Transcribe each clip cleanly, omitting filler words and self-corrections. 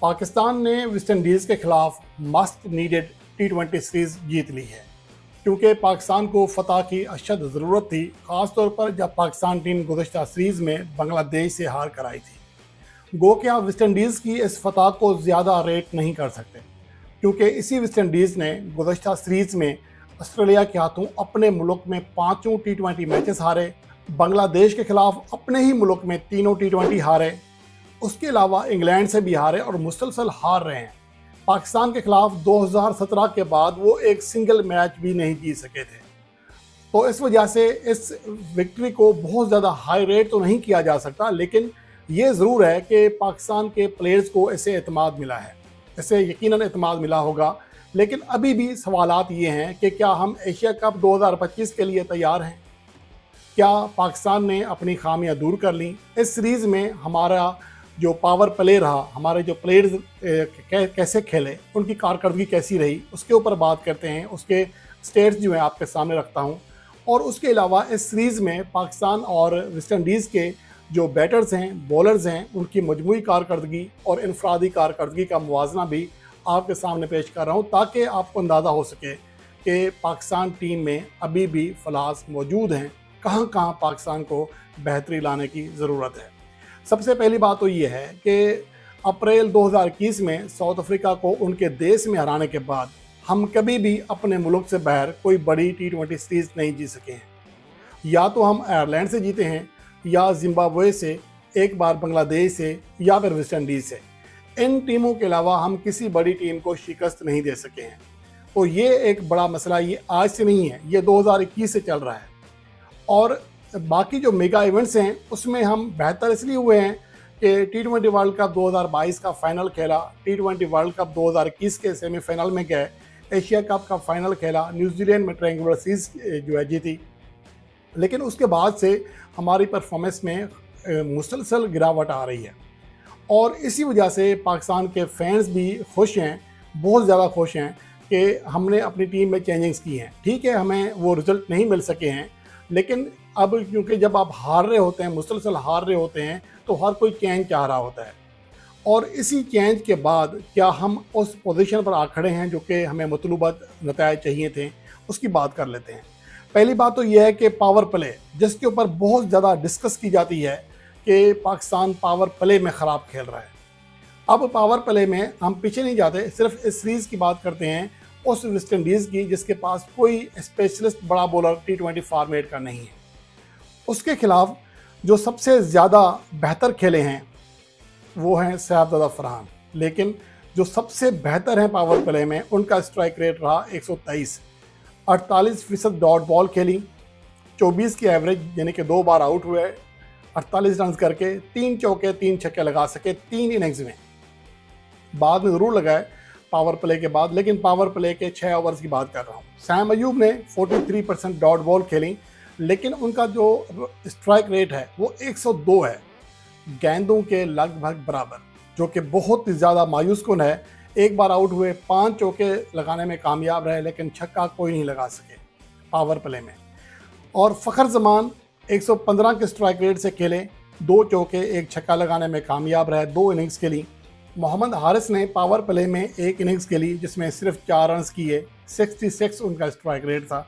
पाकिस्तान ने West Indies के खिलाफ मस्ट नीडेड T20 सीरीज़ जीत ली है, क्योंकि पाकिस्तान को फतह की अशद ज़रूरत थी, ख़ासतौर पर जब पाकिस्तान टीम गुज़श्ता सीरीज़ में बांग्लादेश से हार कर आई थी। गो कि आप वेस्ट इंडीज़ की इस फतह को ज़्यादा रेट नहीं कर सकते, क्योंकि इसी वेस्ट इंडीज़ ने गुज़श्ता सीरीज़ में ऑस्ट्रेलिया के हाथों अपने मुल्क में 5 T20 मैचेस हारे, बांग्लादेश के खिलाफ अपने ही मुल्क में 3 T20 हारे, उसके अलावा इंग्लैंड से भी हारे और मुसलसल हार रहे हैं। पाकिस्तान के खिलाफ 2017 के बाद वो एक सिंगल मैच भी नहीं जीत सके थे। तो इस वजह से इस विक्ट्री को बहुत ज़्यादा हाई रेट तो नहीं किया जा सकता, लेकिन ये ज़रूर है कि पाकिस्तान के प्लेयर्स को इसे एतमाद मिला है, इसे यकीनन एतमाद मिला होगा। लेकिन अभी भी सवालात ये हैं कि क्या हम एशिया कप 2025 के लिए तैयार हैं? क्या पाकिस्तान ने अपनी खामियां दूर कर लीं? इस सीरीज़ में हमारा जो पावर प्ले रहा, हमारे जो प्लेयर्स कैसे खेले, उनकी कारकर्दगी कैसी रही, उसके ऊपर बात करते हैं। उसके स्टेट्स जो है आपके सामने रखता हूं। और उसके अलावा इस सीरीज़ में पाकिस्तान और वेस्ट इंडीज़ के जो बैटर्स हैं, बॉलर्स हैं, उनकी मजमूई कारकर्दगी और इनफरादी कारकर्दगी का मुवाजना भी आपके सामने पेश कर रहा हूँ, ताकि आपको अंदाज़ा हो सके कि पाकिस्तान टीम में अभी भी फ्लास मौजूद हैं, कहाँ कहाँ पाकिस्तान को बेहतरी लाने की ज़रूरत है। सबसे पहली बात तो ये है कि अप्रैल 2021 में साउथ अफ्रीका को उनके देश में हराने के बाद हम कभी भी अपने मुल्क से बाहर कोई बड़ी T20 सीरीज़ नहीं जीत सके हैं। या तो हम आयरलैंड से जीते हैं, या जिम्बाब्वे से, एक बार बांग्लादेश से, या फिर वेस्ट इंडीज़ से। इन टीमों के अलावा हम किसी बड़ी टीम को शिकस्त नहीं दे सके हैं। तो ये एक बड़ा मसला, ये आज से नहीं है, ये 2021 से चल रहा है। और बाकी जो मेगा इवेंट्स हैं उसमें हम बेहतर इसलिए हुए हैं कि T20 वर्ल्ड कप 2022 का फाइनल खेला, T20 वर्ल्ड कप 2021 के सेमीफाइनल में गए, एशिया कप का फाइनल खेला, न्यूजीलैंड में ट्रायंगुलर सीरीज जो है जीती। लेकिन उसके बाद से हमारी परफॉर्मेंस में मुसलसल गिरावट आ रही है, और इसी वजह से पाकिस्तान के फैंस भी खुश हैं, बहुत ज़्यादा खुश हैं कि हमने अपनी टीम में चेंजिंग्स की हैं। ठीक है, हमें वो रिज़ल्ट नहीं मिल सके हैं, लेकिन अब क्योंकि जब आप हार रहे होते हैं, मुसलसल हार रहे होते हैं, तो हर कोई चेंज चाह रहा होता है। और इसी चेंज के बाद क्या हम उस पोजीशन पर आ खड़े हैं जो कि हमें मतलूबा नतायज चाहिए थे, उसकी बात कर लेते हैं। पहली बात तो यह है कि पावर प्ले, जिसके ऊपर बहुत ज़्यादा डिस्कस की जाती है कि पाकिस्तान पावर प्ले में ख़राब खेल रहा है। अब पावर प्ले में हम पीछे नहीं जाते, सिर्फ इस सीरीज़ की बात करते हैं, उस वेस्ट इंडीज़ की जिसके पास कोई स्पेशलिस्ट बड़ा बॉलर T20 फॉर्मेट का नहीं है। उसके खिलाफ जो सबसे ज़्यादा बेहतर खेले हैं वो हैं शहजादा फरहान, लेकिन जो सबसे बेहतर हैं पावर प्ले में, उनका स्ट्राइक रेट रहा 123, 48% डॉट बॉल खेली, 24 की एवरेज, यानी कि 2 बार आउट हुए, 48 रन करके 3 चौके 3 छक्के लगा सके 3 इनिंग्स में। बाद में ज़रूर लगाए पावर प्ले के बाद, लेकिन पावर प्ले के 6 ओवर्स की बात कर रहा हूँ। सैम अयूब ने 43% डॉट बॉल खेली, लेकिन उनका जो स्ट्राइक रेट है वो 102 है, गेंदों के लगभग बराबर, जो कि बहुत ही ज़्यादा मायूस कुन है। एक बार आउट हुए, 5 चौके लगाने में कामयाब रहे, लेकिन छक्का कोई नहीं लगा सके पावर प्ले में। और फ़खर जमान 115 के स्ट्राइक रेट से खेले, 2 चौके 1 छक्का लगाने में कामयाब रहे, 2 इनिंग्स खेली। मोहम्मद हारिस ने पावर प्ले में 1 इनिंग्स खेली, जिसमें सिर्फ 4 रन किए, 66 उनका स्ट्राइक रेट था।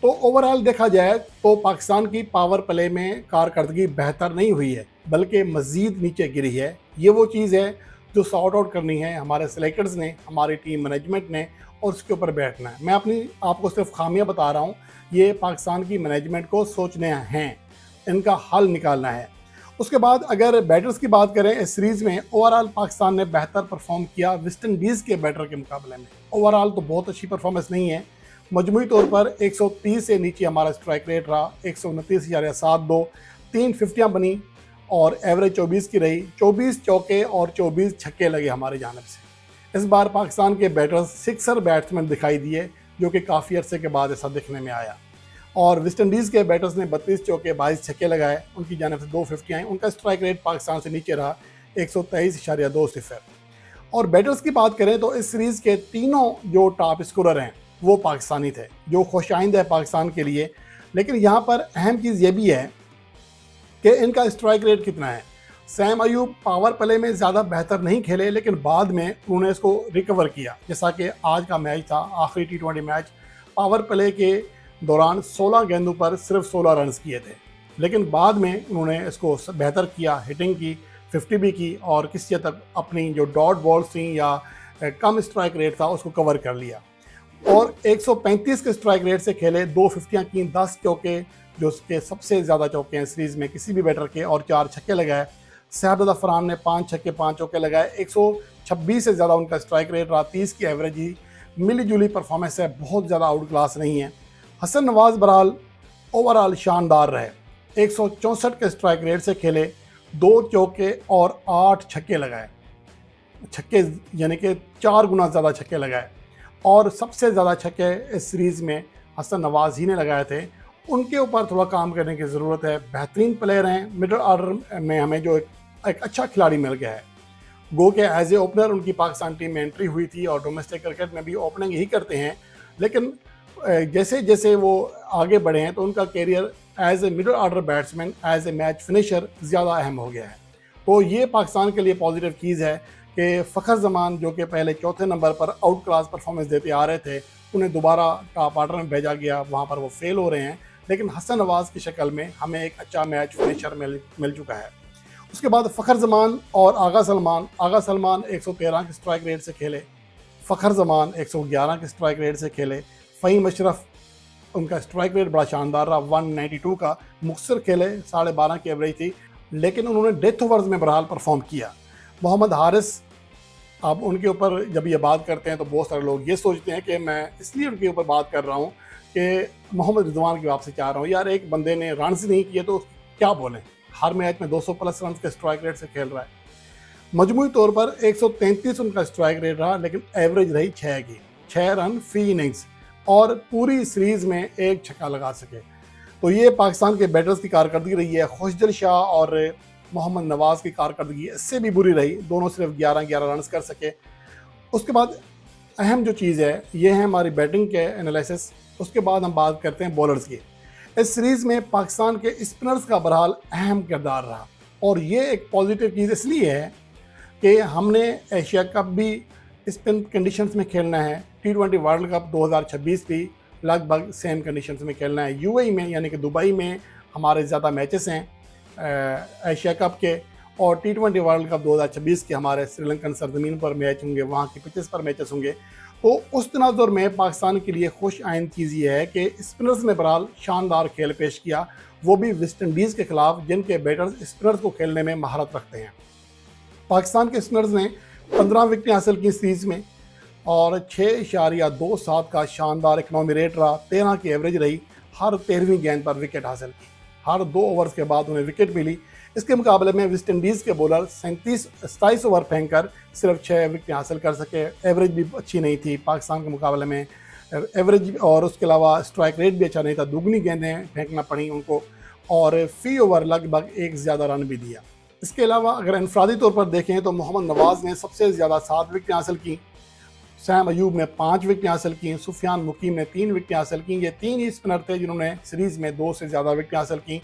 तो ओवरऑल देखा जाए तो पाकिस्तान की पावर प्ले में कारकर्दगी बेहतर नहीं हुई है, बल्कि मज़ीद नीचे गिरी है। ये वो चीज़ है जो सॉर्ट आउट करनी है हमारे सेलेक्टर्स ने, हमारी टीम मैनेजमेंट ने, और उसके ऊपर बैठना है। मैं आपको सिर्फ खामियां बता रहा हूँ, ये पाकिस्तान की मैनेजमेंट को सोचने हैं, इनका हल निकालना है। उसके बाद अगर बैटर्स की बात करें, इस सीरीज़ में ओवरऑल पाकिस्तान ने बेहतर परफॉर्म किया वेस्ट इंडीज़ के बैटर के मुकाबले में। ओवरऑल तो बहुत अच्छी परफॉर्मेंस नहीं है, मजमूई तौर पर 130 से नीचे हमारा स्ट्राइक रेट रहा, 129.72, 3 फिफ्टियाँ बनी और एवरेज 24 की रही, 24 चौके और 24 छक्के लगे हमारी जानिब से। इस बार पाकिस्तान के बैटर्स सिक्सर बैट्समैन दिखाई दिए, जो कि काफ़ी अरसे के बाद ऐसा दिखने में आया। और वेस्ट इंडीज़ के बैटर्स ने 32 चौके 22 छक्के लगाए, उनकी जानिब से 2 50 आई। उनका स्ट्राइक रेट पाकिस्तान से नीचे रहा, 123.20। और बैटर्स की बात करें तो इस सीरीज़ के तीनों जो टॉप स्कोरर हैं वो पाकिस्तानी थे, जो खुशाइंद है पाकिस्तान के लिए। लेकिन यहाँ पर अहम चीज़ ये भी है कि इनका स्ट्राइक रेट कितना है। सैम अयूब पावर प्ले में ज़्यादा बेहतर नहीं खेले, लेकिन बाद में उन्होंने इसको रिकवर किया। जैसा कि आज का मैच था, आखिरी T20 मैच, पावर प्ले के दौरान 16 गेंदों पर सिर्फ 16 रन किए थे, लेकिन बाद में उन्होंने इसको बेहतर किया, हिटिंग की, 50 भी की और किसी हद तक अपनी जो डॉट बॉल्स थी या कम स्ट्राइक रेट था उसको कवर कर लिया। और 135 के स्ट्राइक रेट से खेले, 2 फिफ्टियाँ की, 10 चौके जो उसके सबसे ज़्यादा चौके हैं सीरीज़ में किसी भी बैटर के, और 4 छक्के लगाए। शहजाद फरहान ने 5 छक्के 5 चौके लगाए। 126 से ज़्यादा उनका स्ट्राइक रेट रहा, 30 की एवरेज ही, मिली जुली परफॉर्मेंस है, बहुत ज़्यादा आउट क्लास नहीं है। हसन नवाज बहरहाल ओवरऑल शानदार रहे, 164 के स्ट्राइक रेट से खेले, 2 चौके और 8 छक्के लगाए, छक्के यानी कि 4 गुना ज़्यादा छक्के लगाए, और सबसे ज़्यादा छक्के इस सीरीज़ में हसन नवाज ही ने लगाए थे। उनके ऊपर थोड़ा काम करने की ज़रूरत है। बेहतरीन प्लेयर हैं, मिडल ऑर्डर में हमें जो एक अच्छा खिलाड़ी मिल गया है। गो के एज ए ओपनर उनकी पाकिस्तान टीम में एंट्री हुई थी और डोमेस्टिक क्रिकेट में भी ओपनिंग ही करते हैं, लेकिन जैसे जैसे वो आगे बढ़े हैं तो उनका career as a middle order batsman, as a match finisher ज़्यादा अहम हो गया है। तो ये पाकिस्तान के लिए पॉजिटिव चीज़ है कि फ़खर जमान जो कि पहले चौथे नंबर पर आउट क्लास परफॉर्मेंस देते आ रहे थे, उन्हें दोबारा टॉप ऑर्डर में भेजा गया, वहाँ पर वो फेल हो रहे हैं, लेकिन हसन नवाज की शक्ल में हमें एक अच्छा मैच फिनिशर मिल चुका है। उसके बाद फ़खर जमान और आगा सलमान 113 के स्ट्राइक रेट से खेले, फ़खर जमान 111 के स्ट्राइक रेट से खेले। फ़हीम अशरफ, उनका स्ट्राइक रेट बड़ा शानदार रहा, 192 का, मुख्तसर खेले, 12.5 की एवरेज थी, लेकिन उन्होंने डेथ ओवर्स में बहरहाल परफॉर्म किया। मोहम्मद हारिस, अब उनके ऊपर जब ये बात करते हैं तो बहुत सारे लोग ये सोचते हैं कि मैं इसलिए उनके ऊपर बात कर रहा हूँ कि मोहम्मद रिजवान की वापसी चाह रहा हूँ। यार, एक बंदे ने रन्स नहीं किए तो क्या बोलें, हर मैच में 200 प्लस रन के स्ट्राइक रेट से खेल रहा है। मजमूई तौर पर 133 उनका स्ट्राइक रेट रहा, लेकिन एवरेज रही 6 की, 6 रन फी इनिंग्स, और पूरी सीरीज़ में 1 छक्का लगा सके। तो ये पाकिस्तान के बैटर्स की कारकर्दगी रही है। खुशदिल शाह और मोहम्मद नवाज़ की कारकर्दगी इससे भी बुरी रही, दोनों सिर्फ 11 रन कर सके। उसके बाद अहम जो चीज़ है ये है हमारी बैटिंग के एनालिसिस। उसके बाद हम बात करते हैं बॉलर्स की। इस सीरीज़ में पाकिस्तान के स्पिनर्स का बहरहाल अहम किरदार रहा, और ये एक पॉजिटिव चीज़ इसलिए है कि हमने एशिया कप भी स्पिन कंडीशंस में खेलना है, T20 वर्ल्ड कप 2026 भी लगभग सेम कंडीशंस में खेलना है। UAE में यानी कि दुबई में हमारे ज़्यादा मैचेस हैं एशिया कप के, और T20 वर्ल्ड कप 2026 के हमारे श्रीलंकन सरजमीन पर मैच होंगे, वहाँ की पिचेस पर मैचेस होंगे। तो उस तनाजुर में पाकिस्तान के लिए खुश आइंद चीज़ ये है कि स्पिनर्स ने बहरहाल शानदार खेल पेश किया, वो भी वेस्ट इंडीज़ के खिलाफ जिनके बैटर्स स्पिनर्स को खेलने में महारत रखते हैं। पाकिस्तान के स्पिनर्स ने 15 विकेटें हासिल की सीरीज़ में, और 6.27 का शानदार इकनॉमी रेट रहा, 13 की एवरेज रही, हर 13वीं गेंद पर विकेट हासिल की, हर 2 ओवर्स के बाद उन्हें विकेट मिली। इसके मुकाबले में वेस्ट इंडीज़ के बॉलर 27 ओवर फेंक कर सिर्फ 6 विकेट हासिल कर सके। एवरेज भी अच्छी नहीं थी पाकिस्तान के मुकाबले में, एवरेज, और उसके अलावा स्ट्राइक रेट भी अच्छा नहीं था, दुगनी गेंदें फेंकना पड़ी उनको, और फी ओवर लगभग 1 ज़्यादा रन भी दिया। इसके अलावा अगर इनफरादी तौर पर देखें तो मोहम्मद नवाज़ ने सबसे ज़्यादा 7 विकेटें हासिल की, सैम अयूब ने 5 विकेटें हासिल की, सुफियान मुकीम ने 3 विकेटें हासिल की। ये 3 ही स्पिनर थे जिन्होंने सीरीज़ में 2 से ज़्यादा विकेटें हासिल की।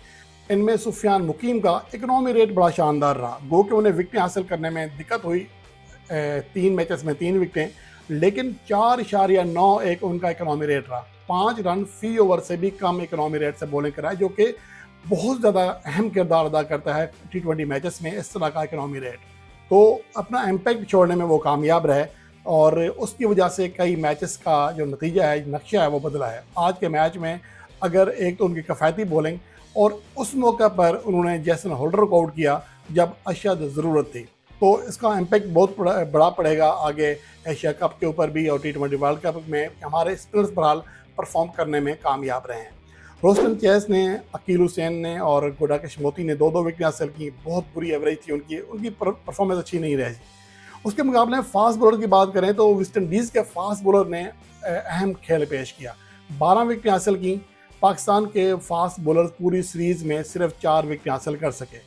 इनमें सुफियान मुकीम का इकनॉमी रेट बड़ा शानदार रहा, गो कि उन्हें विकेटें हासिल करने में दिक्कत हुई 3 मैचेस में 3 विकेटें, लेकिन 4.91 उनका इकनॉमी रेट रहा, 5 रन फी ओवर से भी कम इकनॉमी रेट से बॉलिंग कराए, जो कि बहुत ज़्यादा अहम किरदार अदा करता है T20 मैचेस में इस तरह का इकनॉमी रेट। तो अपना इम्पैक्ट छोड़ने में वो कामयाब रहे, और उसकी वजह से कई मैचेस का जो नतीजा है, नक्शा है, वो बदला है। आज के मैच में अगर एक तो उनकी कफ़ायती बॉलिंग, और उस मौके पर उन्होंने जैसन होल्डर को आउट किया जब अशद ज़रूरत थी, तो इसका इम्पैक्ट बहुत बड़ा पड़ेगा आगे एशिया कप के ऊपर भी, और T20 वर्ल्ड कप में हमारे स्पिनर्स बहरहाल परफॉर्म करने में कामयाब रहे हैं। रोस्टन चेस ने, अकील हुसैन ने और गुडाकेश मोती ने 2-2 विकेट हासिल की, बहुत बुरी एवरेज थी उनकी परफॉर्मेंस अच्छी नहीं रही। उसके मुकाबले में फास्ट बॉलर की बात करें तो वेस्ट इंडीज़ के फास्ट बॉलर ने अहम खेल पेश किया, 12 विकेटें हासिल की। पाकिस्तान के फास्ट बॉलर पूरी सीरीज़ में सिर्फ 4 विकेट हासिल कर सके।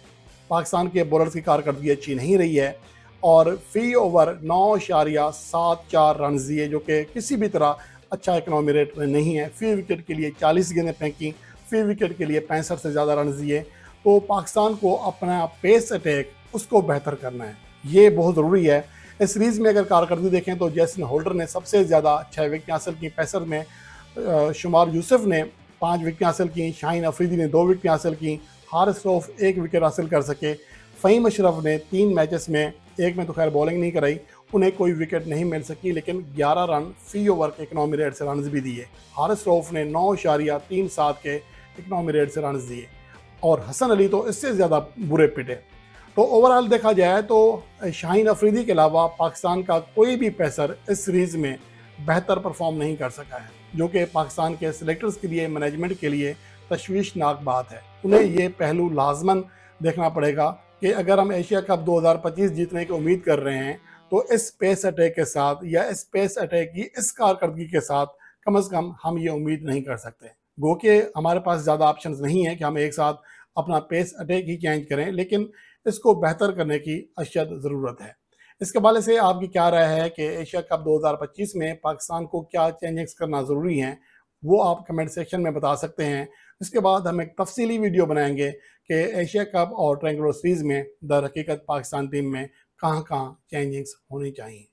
पाकिस्तान के बॉलर्स की कारकर्दगी अच्छी नहीं रही है, और फी ओवर 9.74 रन दिए, जो कि किसी भी तरह अच्छा इकनॉमी रेट नहीं है। फी विकेट के लिए 40 गेंदें फेंकी, फी विकेट के लिए 65 से ज़्यादा रन दिए। तो पाकिस्तान को अपना पेस अटैक उसको बेहतर करना है, ये बहुत ज़रूरी है। इस सीरीज़ में अगर कारकर्दगी देखें तो जैसन होल्डर ने सबसे ज़्यादा 6 विकेट हासिल की, पेसर में शुमार यूसुफ ने 5 विकेट हासिल की, शाहीन अफरीदी ने 2 विकेट हासिल की, हारिस रऊफ 1 विकेट हासिल कर सके, फ़हीम अशरफ ने 3 मैचेस में, एक में तो खैर बॉलिंग नहीं कराई, उन्हें कोई विकेट नहीं मिल सकी, लेकिन 11 रन फी ओवर के इकनॉमी रेट से रन भी दिए। हारिस रऊफ ने 9.37 के इकनॉमी रेट से रन दिए और हसन अली तो इससे ज़्यादा बुरे पिटे। तो ओवरऑल देखा जाए तो शाहीन अफरीदी के अलावा पाकिस्तान का कोई भी पेसर इस सीरीज़ में बेहतर परफॉर्म नहीं कर सका है, जो कि पाकिस्तान के सिलेक्टर्स के लिए, मैनेजमेंट के लिए तशवीशनाक बात है। उन्हें ये पहलू लाजमन देखना पड़ेगा कि अगर हम एशिया कप 2025 जीतने की उम्मीद कर रहे हैं तो इस पेस अटैक के साथ या इस पेस अटैक की इस कारकर्दगी के साथ कम से कम हम ये उम्मीद नहीं कर सकते। गो के हमारे पास ज़्यादा ऑप्शंस नहीं है कि हम एक साथ अपना पेस अटैक ही चेंज करें, लेकिन इसको बेहतर करने की अशद ज़रूरत है। इसके हवाले से आपकी क्या राय है कि एशिया कप 2025 में पाकिस्तान को क्या चेंजेस करना ज़रूरी हैं, वो आप कमेंट सेक्शन में बता सकते हैं। इसके बाद हम एक तफसीली वीडियो बनाएंगे कि एशिया कप और ट्रायंगुलर सीरीज़ में दर हकीकत पाकिस्तान टीम में कहाँ कहाँ चेंजिंग्स होनी चाहिए।